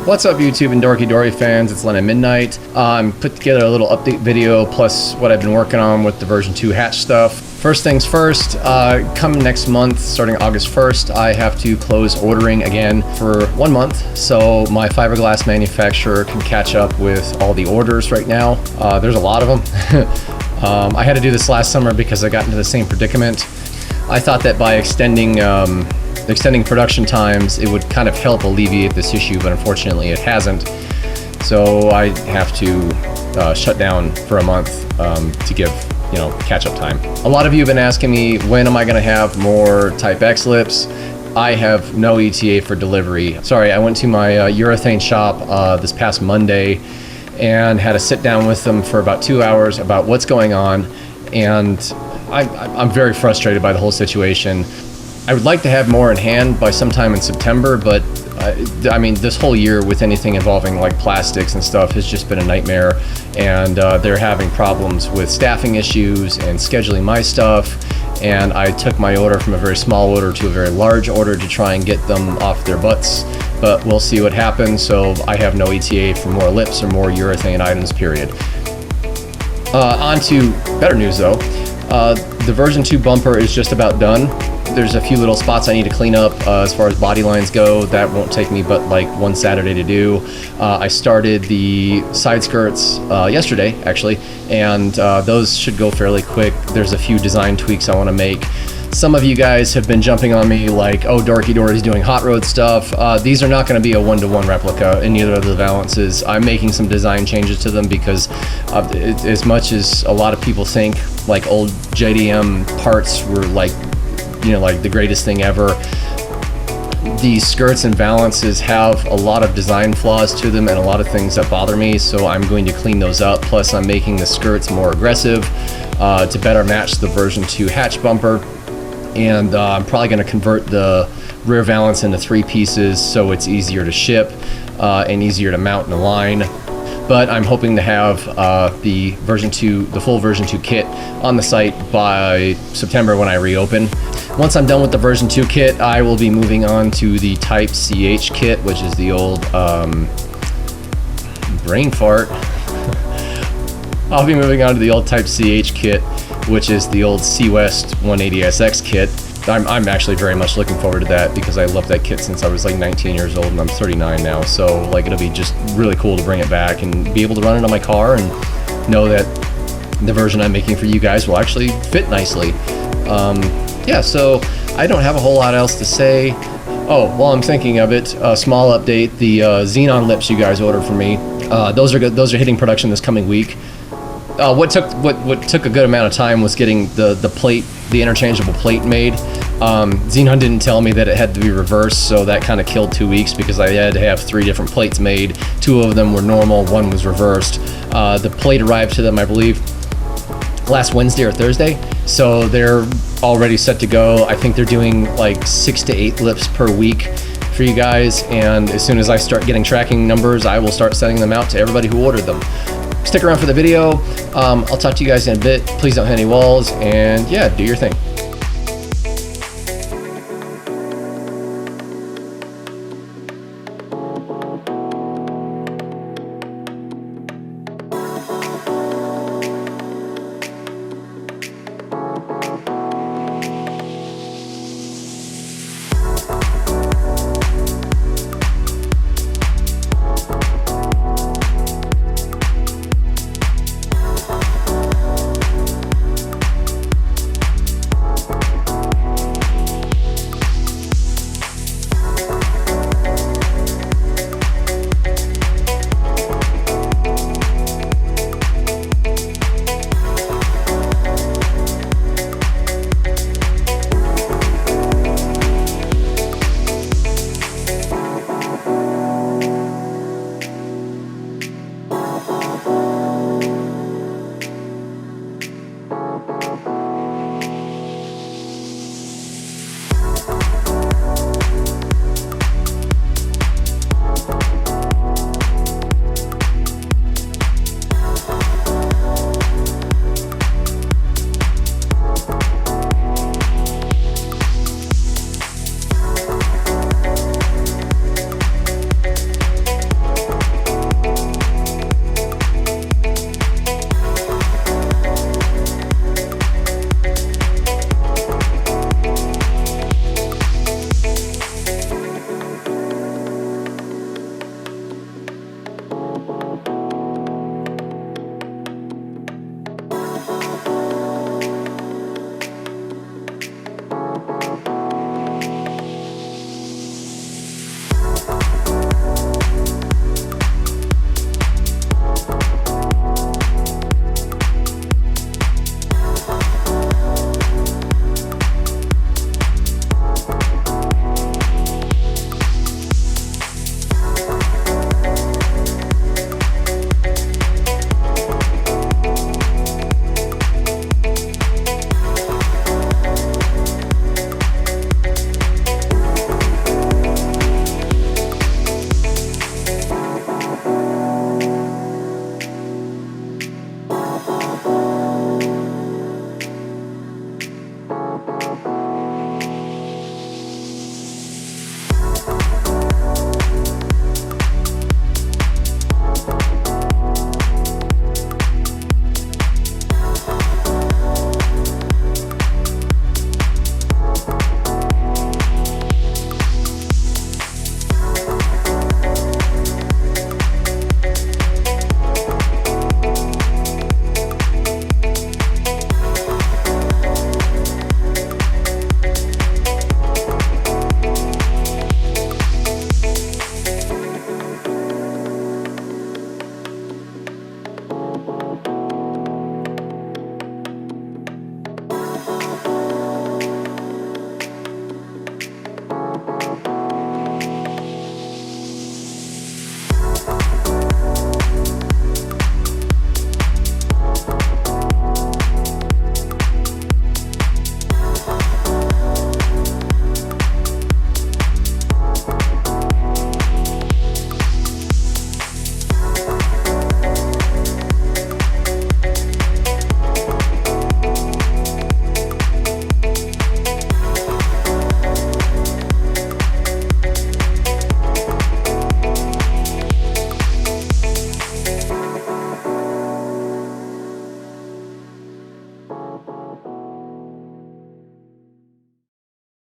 What's up YouTube and DorkiDori fans, it's Len at Midnight. Put together a little update video plus what I've been working on with the version 2 hatch stuff. First things first, come next month, starting August 1st, I have to close ordering again for 1 month, so my fiberglass manufacturer can catch up with all the orders right now. There's a lot of them. I had to do this last summer because I got into the same predicament. I thought that by extending production times, it would kind of help alleviate this issue, but unfortunately it hasn't. So I have to shut down for a month to give, catch-up time. A lot of you have been asking me, when am I going to have more Type X lips? I have no ETA for delivery. Sorry, I went to my urethane shop this past Monday and had a sit down with them for about 2 hours about what's going on, and I'm very frustrated by the whole situation. I would like to have more in hand by sometime in September, but I mean, this whole year with anything involving like plastics and stuff has just been a nightmare, and they're having problems with staffing issues and scheduling my stuff, and I took my order from a very small order to a very large order to try and get them off their butts, but we'll see what happens. So I have no ETA for more lips or more urethane items, period. On to better news though. The version 2 bumper is just about done. There's a few little spots I need to clean up as far as body lines go. That won't take me but like one Saturday to do. I started the side skirts yesterday actually, and those should go fairly quick. There's a few design tweaks I want to make. Some of you guys have been jumping on me like, oh, DorkiDori's doing hot rod stuff. These are not going to be a one-to-one replica in either of the Valances. I'm making some design changes to them because as much as a lot of people think like old JDM parts were like, like the greatest thing ever, these skirts and Valances have a lot of design flaws to them and a lot of things that bother me, so I'm going to clean those up. Plus I'm making the skirts more aggressive to better match the version 2 hatch bumper. And I'm probably going to convert the rear valance into 3 pieces so it's easier to ship and easier to mount in the line. But I'm hoping to have the full version 2 kit on the site by September when I reopen. Once I'm done with the version 2 kit, I will be moving on to the Type CH kit, which is the old brain fart. I'll be moving on to the old Type CH kit, which is the old C-West 180SX kit. I'm actually very much looking forward to that because I loved that kit since I was like 19 years old and I'm 39 now. So like it'll be just really cool to bring it back and be able to run it on my car and know that the version I'm making for you guys will actually fit nicely. Yeah, so I don't have a whole lot else to say. Oh, while I'm thinking of it, a small update, the Xenon lips you guys ordered for me, those are good. Those are hitting production this coming week. What took a good amount of time was getting the plate, the interchangeable plate made. Xenon didn't tell me that it had to be reversed, so that kind of killed 2 weeks because I had to have 3 different plates made. 2 of them were normal, 1 was reversed. The plate arrived to them, I believe, last Wednesday or Thursday, so they're already set to go. I think they're doing like 6 to 8 lips per week for you guys, and as soon as I start getting tracking numbers, I will start sending them out to everybody who ordered them. Stick around for the video. I'll talk to you guys in a bit. Please don't hit any walls, and yeah, do your thing.